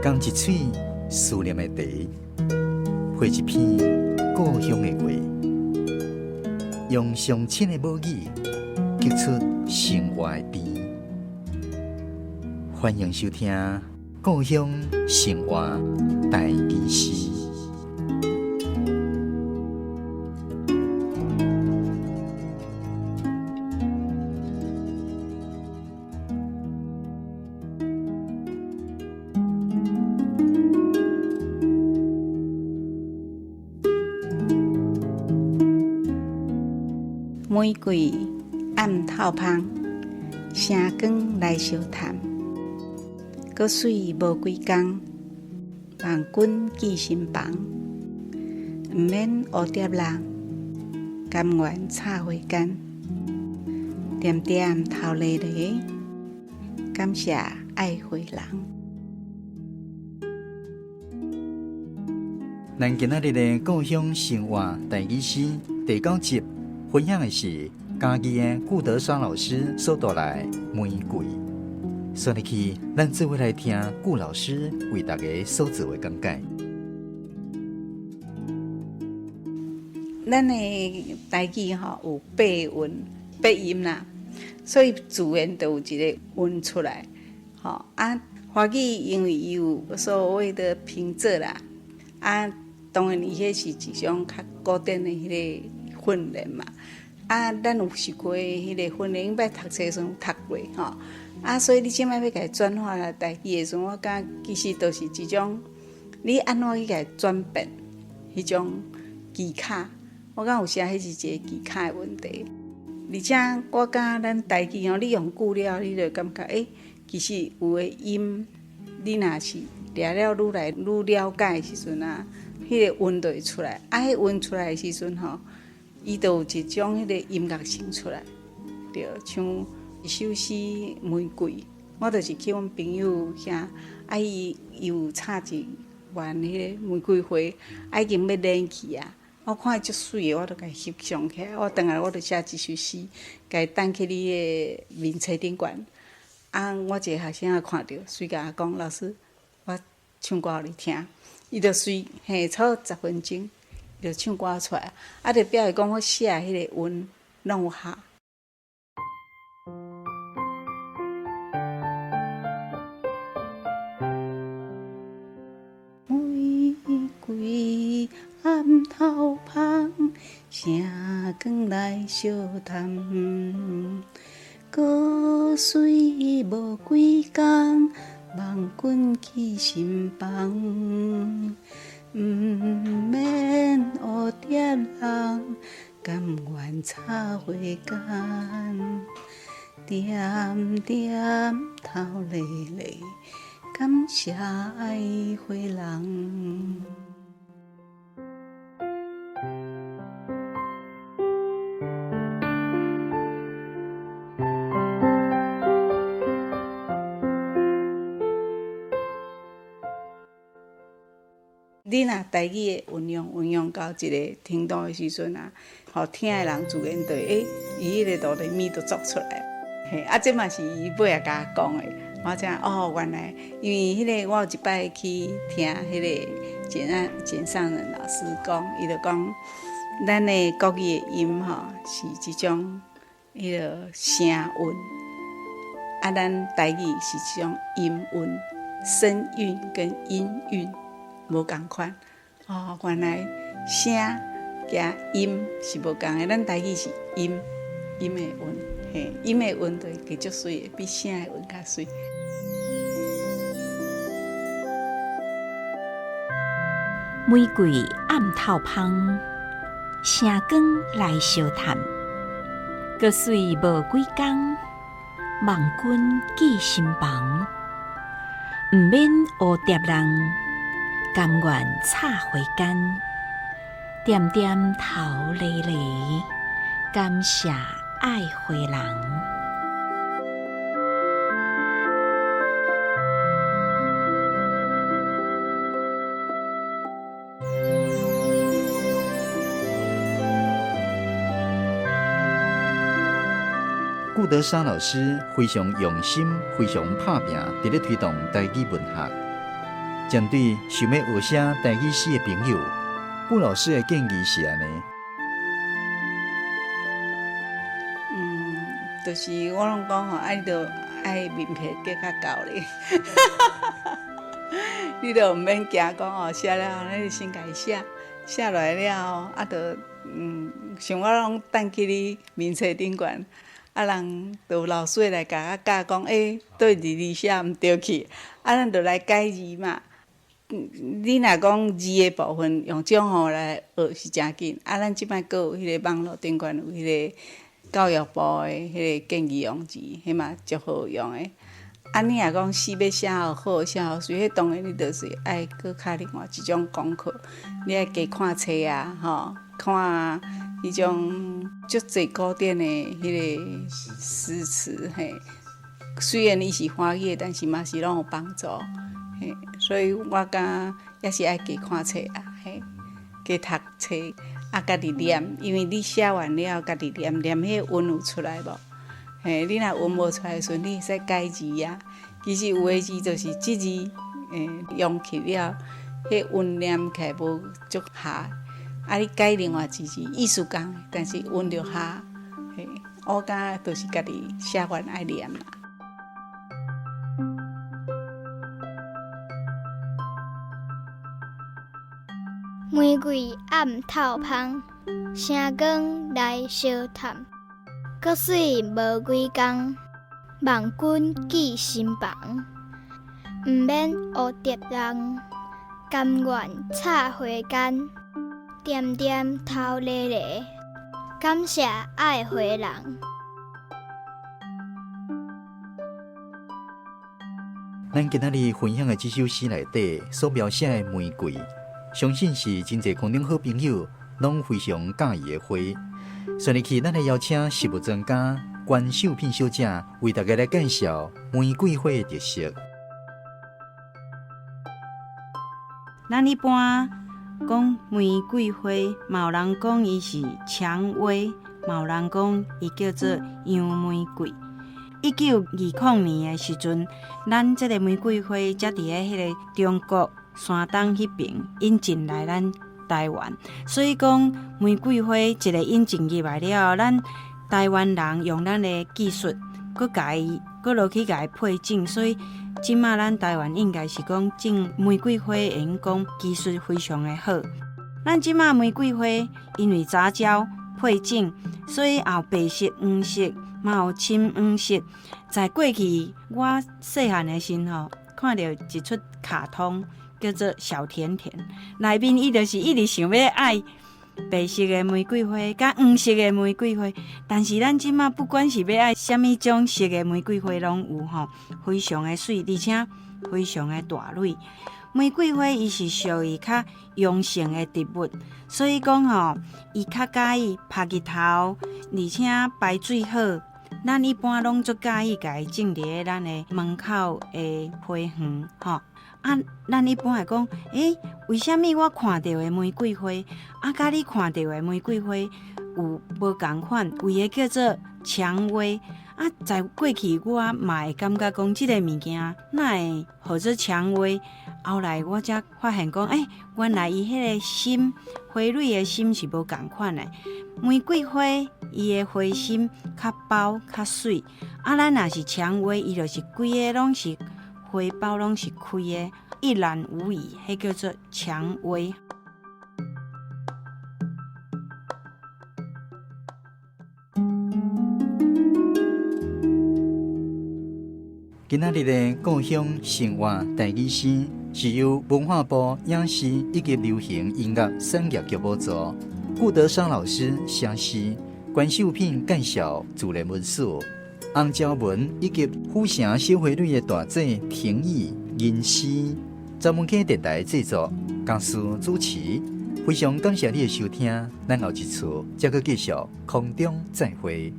讲一嘴思念的茶，绘一片故乡的画，用上亲的母语激出生活的甜。欢迎收听《故乡生活台语诗》。玫瑰暗透香，城光来相谈。搁水无几工，望君记心房。毋免蝴蝶人，甘愿插花间。点点头咧咧，感谢爱花人。咱今仔日的故乡生活台语诗第9集，分享的是嘉义的顾德莎老师所带来《玫瑰》。所以去，咱做伙来听顾老师为大家所做的讲解。咱的台语有8韵8音啦，所以自然就有一个韵出来。华语因为有所谓的平仄啦，当然伊迄是一种较古典的迄个训练嘛。咱有受过迄个训练，捌读册时阵读过所以你即摆要甲伊转化来台语的时阵，我感觉其实都是一种你安怎去甲伊转变迄种技巧。我感觉有时迄是一个技巧的问题。而且我感觉咱台语你用久了，你就感觉其实有的音，你若是掠了愈来愈了解的时阵迄个韵就会出来。迄韵出来的时阵伊就有一种迄个音乐性出来。对，像一首诗《玫瑰》，我就是去阮朋友遐，伊有插一园迄个玫瑰花，已经要烂去啊。我看伊足水的，我就甲伊翕相起来。我转来我就写一首诗，甲伊放去你的面册顶悬。我一个学生也看到，随甲我讲老师，我唱歌互你听。伊就随差10分钟，就唱歌出来。就表示讲我写迄个韵拢有合。玫瑰暗透香，城光来相谈。搁水无几工，望君记心房。毋免蝴蝶人，甘愿插花间。点点头咧咧，感谢爱花人。你若台语的运用到一个程度的时阵互听的人自然就伊迄个哆来咪都做出来。这嘛是伊尾仔甲我讲的。我才原来因为迄个我有一摆去听迄个简上人老师讲，伊就讲咱的国语的音是一种迄个声韵，咱台语是一种音韵，声韵跟音韵无共款。原来声加音是无共的，咱台语是音的韵，音的韵就会足水的，比声的韵较水。玫瑰暗透香，城光来相谈。搁水无几工，望君记心房。毋免蝴蝶人，甘愿插花间。点点头咧咧，感谢爱花人。顾德莎老师非常用心、非常拍拼，伫咧推动台语文学。针对想要学写台语诗的朋友，顾老师的建议是安尼。就是我拢讲吼，你着爱面皮加较厚咧，你着毋免惊讲哦，写了后你先家写，写落来了后，着像我拢等去你面册顶悬，人着有老师来甲我教讲，对字写毋对去，咱着来改字嘛。你若讲字的部分用这种来学是真紧，咱即摆阁有迄个网络顶悬有迄个。教育部的迄个建议用字，迄嘛足好用的。你若讲诗要写好写好水，迄当然你就是爱搁较另外一种功课，你爱加看册啊，看迄种足侪古典的迄个诗词嘿。虽然伊是翻译，但是嘛是拢有帮助嘿。所以我感也是爱加看册啊，嘿，加读册。家己念，因为你写完了，家己念，迄个韵有出来无？嘿，你若韵无出来的时阵，你会使改字啊。其实有的字就是即字，用去了，迄韵念起来无足下。你改另外一字，意思共，但是韵着下。嘿，我感觉就是家己写完爱念啦。玫瑰暗透香，城光来相探。阁水无几工，望君记心房。毋免学蝶人，甘愿插花间。点点头咧咧，感谢爱花人。咱今仔日分享的这首诗内底所描写的玫瑰。相信是真侪空中好朋友拢非常喜意的花。顺利去，咱来邀请食物专家关秀萍小姐为大家来介绍玫瑰花的特色。咱一般讲玫瑰花，嘛有人讲伊是蔷薇，嘛有人讲伊叫做洋玫瑰。1920年的时阵，咱这个玫瑰花才伫咧迄个中国。山东迄边引进来咱台湾，所以讲玫瑰花一个引进入来了，咱台湾人用咱的技术，搁落去甲伊配种，所以即马咱台湾应该是讲种玫瑰花，因讲技术非常的好。咱即马玫瑰花因为杂交配种，所以有白色、黄色，嘛有深黄色。在过去我细汉的时候，看到一出卡通。叫做小甜甜，内面伊就是一直想要爱白色的玫瑰花，甲黄色的玫瑰花。但是咱即马不管是要爱什么种色的玫瑰花拢有吼，非常的水，而且非常的大蕊。玫瑰花伊是属于较阳性的植物，所以讲吼，伊较介意晒日头，而且排水好。咱一般拢足介意甲伊种伫咱的门口的花园吼。咱一般会讲，为什么我看到的玫瑰花，甲你看到的玫瑰花有无同款？有个叫做蔷薇，在过去我嘛会感觉讲，即个物件哪会号做蔷薇？后来我才发现讲，原来伊迄个心花蕊的心是无同款的。玫瑰花伊的花心较薄较水，咱若是蔷薇，伊就是规个拢是。花苞拢是开的，一览无遗，迄叫做蔷薇。今仔日的故乡生活台语诗是由文化部影视以及流行音乐产业局补助，顾德商老师写诗，关秀萍介绍自然文史。洪昭文以及府城小花蕊的大姐婷宜吟诗，专门给电台制作，讲师主持。非常感谢你的收听，咱后一次再去继续空中再会。